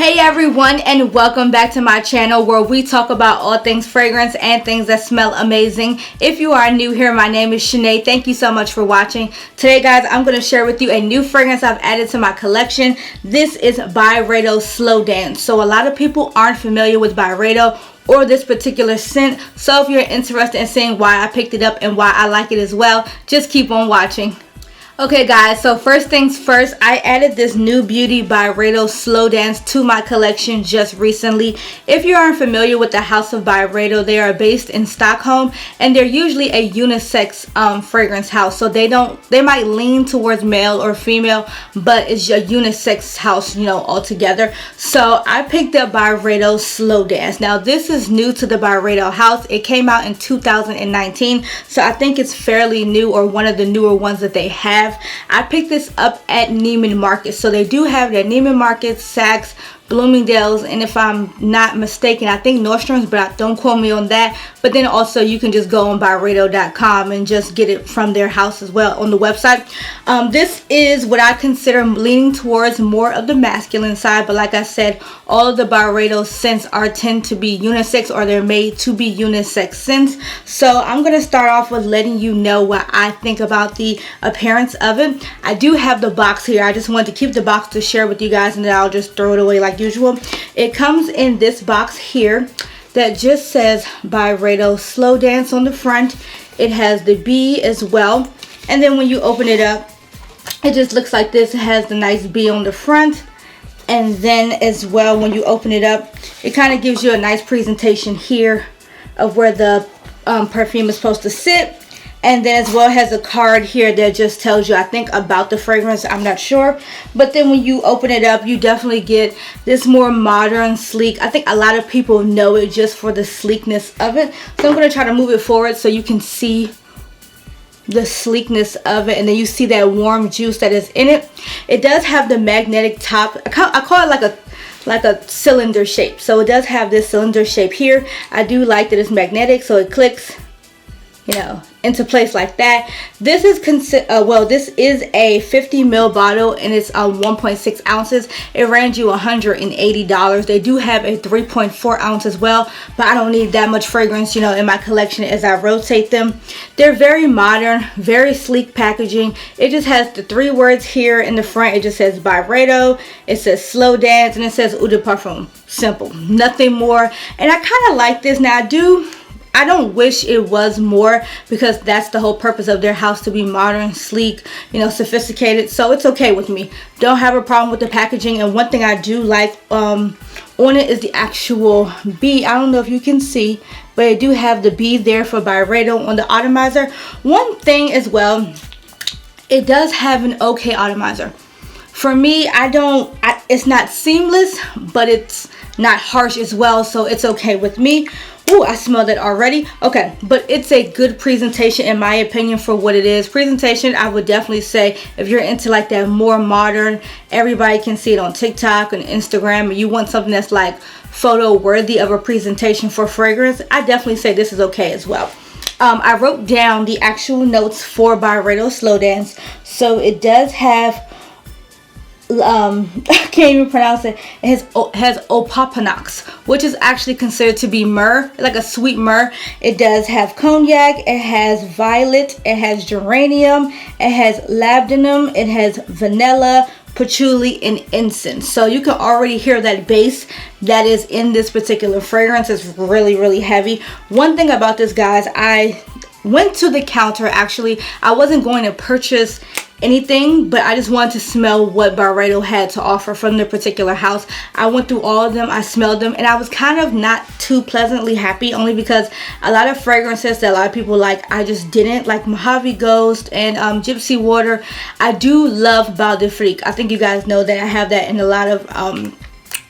Hey everyone, and welcome back to my channel where we talk about all things fragrance and things that smell amazing. If you are new here, my name is Shanee. Thank you so much for watching. Today guys, I'm going to share with you a new fragrance I've added to my collection. This is Byredo Slow Dance. So a lot of people aren't familiar with Byredo or this particular scent. So if you're interested in seeing why I picked it up and why I like it as well, just keep on watching. Okay guys, so first things first, I added this new beauty Byredo Slow Dance to my collection just recently. If you aren't familiar with the House of Byredo, they are based in Stockholm and they're usually a unisex fragrance house. So they might lean towards male or female, but it's a unisex house, you know, altogether. So I picked up Byredo Slow Dance. Now this is new to the Byredo house. It came out in 2019, so I think it's fairly new or one of the newer ones that they have. I picked this up at Neiman Marcus, so they do have their Neiman Marcus, Saks, Bloomingdale's, and if I'm not mistaken, I think Nordstrom's, but don't quote me on that. But then also you can just go on Byredo.com and just get it from their house as well on the website. This is what I consider leaning towards more of the masculine side, but like I said, all of the Byredo scents tend to be unisex, or they're made to be unisex scents. So I'm going to start off with letting you know what I think about the appearance of it. I do have the box here. I just wanted to keep the box to share with you guys, and then I'll just throw it away like usual. It comes in this box here that just says Byredo Slow Dance on the front. It has the B as well, and then when you open it up, it just looks like this. It has the nice B on the front, and then as well when you open it up, it kind of gives you a nice presentation here of where the perfume is supposed to sit. And then as well has a card here that just tells you, I think, about the fragrance. I'm not sure. But then when you open it up, you definitely get this more modern, sleek. I think a lot of people know it just for the sleekness of it. So I'm going to try to move it forward so you can see the sleekness of it. And then you see that warm juice that is in it. It does have the magnetic top. I call it like a cylinder shape. So it does have this cylinder shape here. I do like that it's magnetic, so it clicks, you know, into place like that. This is this is a 50 ml bottle, and it's 1.6 ounces. It ran you $180. They do have a 3.4 ounce as well, but I don't need that much fragrance, you know, in my collection as I rotate them. They're very modern, very sleek packaging. It just has the 3 words here in the front. It just says Byredo, it says Slow Dance, and it says Eau de Parfum. Simple, nothing more. And I kind of like this. Now I don't wish it was more, because that's the whole purpose of their house, to be modern, sleek, you know, sophisticated. So it's okay with me. Don't have a problem with the packaging. And one thing I do like on it is the actual B. I don't know if you can see, but I do have the B there for Byredo on the atomizer. One thing as well, it does have an okay atomizer. For me, it's not seamless, but it's not harsh as well, so it's okay with me. Ooh, I smelled it already. Okay, but it's a good presentation in my opinion for what it is. Presentation, I would definitely say, if you're into like that more modern, everybody can see it on TikTok and Instagram, and you want something that's like photo worthy of a presentation for fragrance, I definitely say this is okay as well. I wrote down the actual notes for Byredo Slow Dance. So it does have I can't even pronounce it. It has opopanox, which is actually considered to be myrrh, like a sweet myrrh. It does have cognac, it has violet, it has geranium, it has labdanum, it has vanilla, patchouli, and incense. So you can already hear that base that is in this particular fragrance. It's really, really heavy. One thing about this, guys, I went to the counter. Actually, I wasn't going to purchase anything, but I just wanted to smell what Byredo had to offer from their particular house. I went through all of them, I smelled them, and I was kind of not too pleasantly happy, only because a lot of fragrances that a lot of people like, I just didn't like. Mojave Ghost and Gypsy Water. I do love Bal de Freak. I think you guys know that I have that in a lot of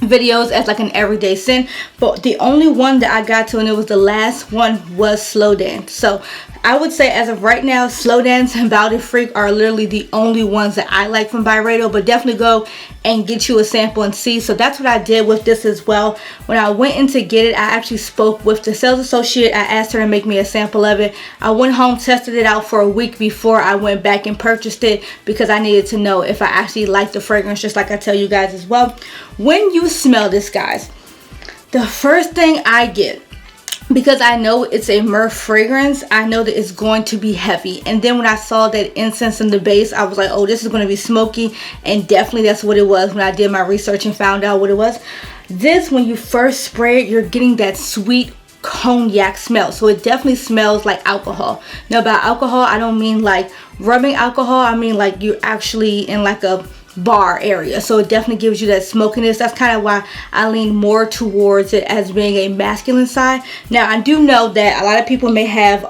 videos as like an everyday scent, but the only one that I got to, and it was the last one, was Slow Dance. So I would say as of right now, Slow Dance and Bal de Freak are literally the only ones that I like from Byredo, but definitely go and get you a sample and see. So that's what I did with this as well. When I went in to get it, I actually spoke with the sales associate. I asked her to make me a sample of it. I went home, tested it out for a week before I went back and purchased it, because I needed to know if I actually liked the fragrance, just like I tell you guys as well. When you smell this, guys, the first thing I get, because I know it's a myrrh fragrance, I know that it's going to be heavy. And then when I saw that incense in the base, I was like, oh, this is going to be smoky. And definitely that's what it was when I did my research and found out what it was. This, when you first spray it, you're getting that sweet cognac smell. So it definitely smells like alcohol. Now, by alcohol, I don't mean like rubbing alcohol. I mean like you're actually in like a bar area. So it definitely gives you that smokiness. That's kind of why I lean more towards it as being a masculine side. Now, I do know that a lot of people may have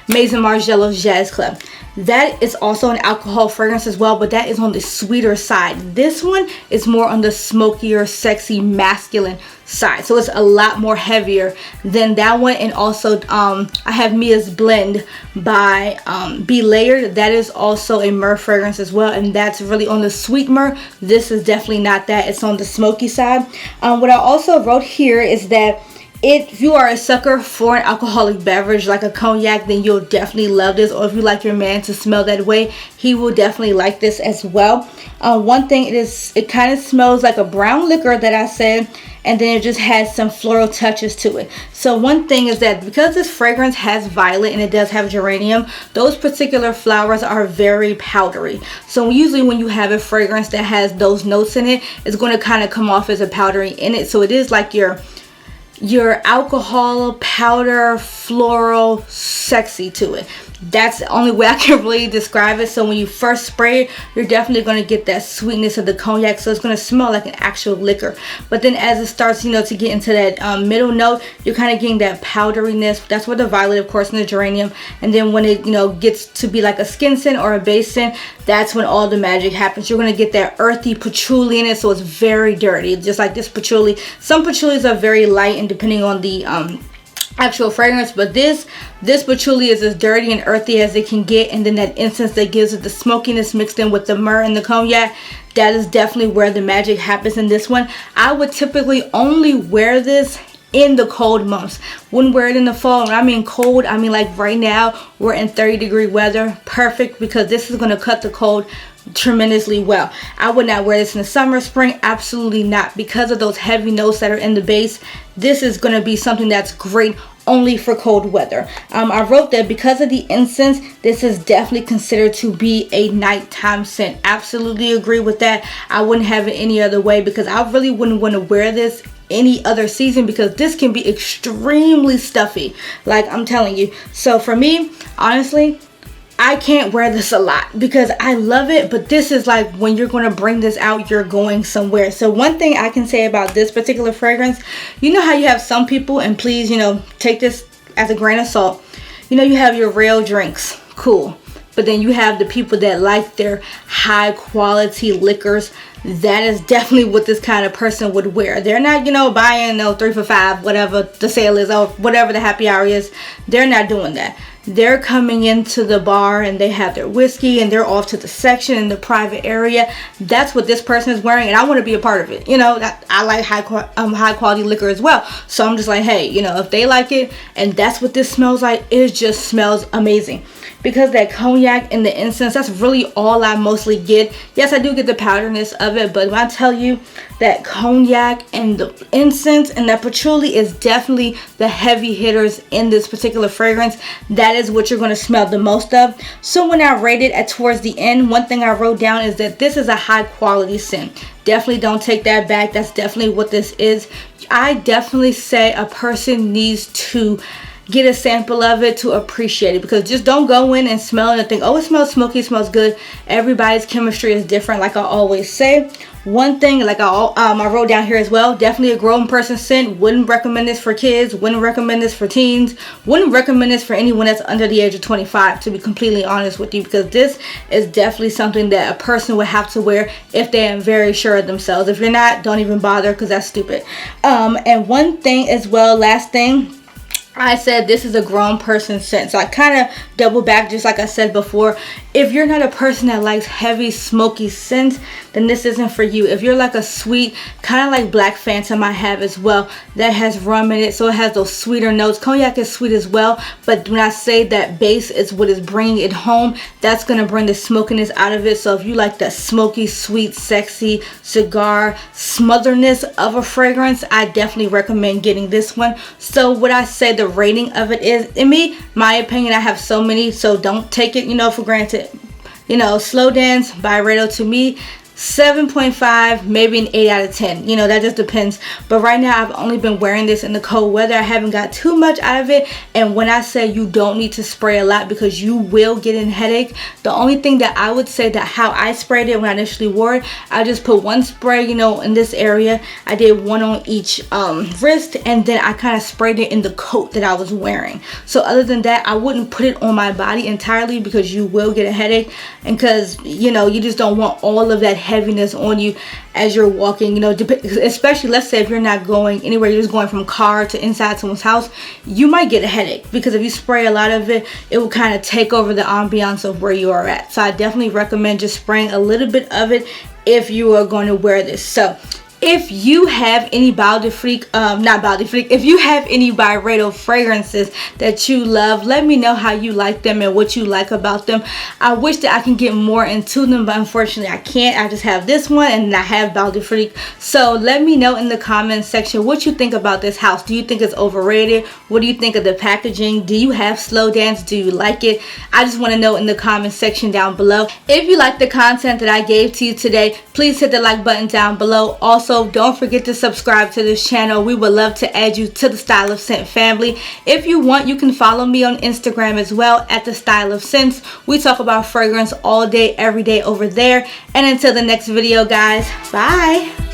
Maison Margiela's Jazz Club. That is also an alcohol fragrance as well, but that is on the sweeter side. This one is more on the smokier, sexy, masculine side. So it's a lot more heavier than that one. And also I have Mia's Blend by Be Layered. That is also a myrrh fragrance as well, and that's really on the sweet myrrh. This is definitely not that. It's on the smoky side. What I also wrote here is that if you are a sucker for an alcoholic beverage like a cognac, then you'll definitely love this. Or if you like your man to smell that way, he will definitely like this as well. One thing, it kind of smells like a brown liquor that I said, and then it just has some floral touches to it. So one thing is that because this fragrance has violet and it does have geranium, those particular flowers are very powdery. So usually when you have a fragrance that has those notes in it, it's going to kind of come off as a powdery in it. So it is like your alcohol, powder, floral, sexy to it. That's the only way I can really describe it. So when you first spray it, you're definitely going to get that sweetness of the cognac. So it's going to smell like an actual liquor. But then as it starts, to get into that middle note, you're kind of getting that powderiness. That's where the violet, of course, and the geranium. And then when it, gets to be like a skin scent or a base scent, that's when all the magic happens. You're going to get that earthy patchouli in it. So it's very dirty, just like this patchouli. Some patchoulis are very light and depending on the actual fragrance, but this patchouli is as dirty and earthy as it can get. And then that incense that gives it the smokiness mixed in with the myrrh and the cognac, that is definitely where the magic happens in this one. I would typically only wear this in the cold months. Wouldn't wear it in the fall. When I mean cold, I mean like right now we're in 30-degree weather. Perfect, because this is going to cut the cold tremendously well. I would not wear this in the summer, spring, absolutely not, because of those heavy notes that are in the base. This is going to be something that's great only for cold weather. I wrote that because of the incense, this is definitely considered to be a nighttime scent. Absolutely agree with that. I wouldn't have it any other way, because I really wouldn't want to wear this any other season, because this can be extremely stuffy, like I'm telling you. So for me, honestly, I can't wear this a lot because I love it, but this is like when you're going to bring this out, you're going somewhere. So one thing I can say about this particular fragrance, you know how you have some people, and please, take this as a grain of salt. You have your real drinks, cool. But then you have the people that like their high quality liquors. That is definitely what this kind of person would wear. They're not, buying 3 for $5, whatever the sale is, or whatever the happy hour is. They're not doing that. They're coming into the bar and they have their whiskey and they're off to the section in the private area. That's what this person is wearing, and I want to be a part of it. I like high quality liquor as well. So I'm just like, hey, if they like it and that's what this smells like, it just smells amazing. Because that cognac and the incense, that's really all I mostly get. Yes, I do get the powderness of it, but when I tell you that cognac and the incense and that patchouli is definitely the heavy hitters in this particular fragrance, that is what you're going to smell the most of. So when I rated it towards the end, one thing I wrote down is that this is a high quality scent. Definitely don't take that back. That's definitely what this is. I definitely say a person needs to get a sample of it to appreciate it, because just don't go in and smell it and think, oh, it smells smoky, it smells good. Everybody's chemistry is different, like I always say. One thing, like I wrote down here as well, definitely a grown person scent. Wouldn't recommend this for kids, wouldn't recommend this for teens, wouldn't recommend this for anyone that's under the age of 25, to be completely honest with you, because this is definitely something that a person would have to wear if they are very sure of themselves. If you're not, don't even bother, because that's stupid. And one thing as well, last thing, I said this is a grown person scent. So I kind of double back, just like I said before. If you're not a person that likes heavy smoky scents, then this isn't for you. If you're like a sweet, kind of like Black Phantom I have as well, that has rum in it, so it has those sweeter notes. Cognac is sweet as well, but when I say that base is what is bringing it home, that's going to bring the smokiness out of it. So if you like that smoky, sweet, sexy cigar smotherness of a fragrance, I definitely recommend getting this one. So what I say the rating of it is, in my opinion, I have so many, so don't take it, for granted. Slow Dance, Byredo, to me, 7.5, maybe an 8 out of 10. That just depends. But right now I've only been wearing this in the cold weather. I haven't got too much out of it. And when I say you don't need to spray a lot because you will get a headache, the only thing that I would say that how I sprayed it when I initially wore it, I just put one spray, in this area. I did one on each wrist, and then I kind of sprayed it in the coat that I was wearing. So other than that, I wouldn't put it on my body entirely because you will get a headache, and because you just don't want all of that heaviness on you as you're walking, especially let's say if you're not going anywhere, you're just going from car to inside someone's house, you might get a headache because if you spray a lot of it, it will kind of take over the ambiance of where you are at. So I definitely recommend just spraying a little bit of it if you are going to wear this. So if you have any if you have any Byredo fragrances that you love, let me know how you like them and what you like about them. I wish that I can get more into them, but unfortunately I can't. I just have this one and I have Byredo. So let me know in the comments section what you think about this house. Do you think it's overrated? What do you think of the packaging? Do you have Slow Dance? Do you like it? I just want to know in the comment section down below. If you like the content that I gave to you today, please hit the like button down below. Also, don't forget to subscribe to this channel. We would love to add you to the Style of Scent family. If you want, you can follow me on Instagram as well at the Style of Scents. We talk about fragrance all day, every day over there. And until the next video, guys, bye.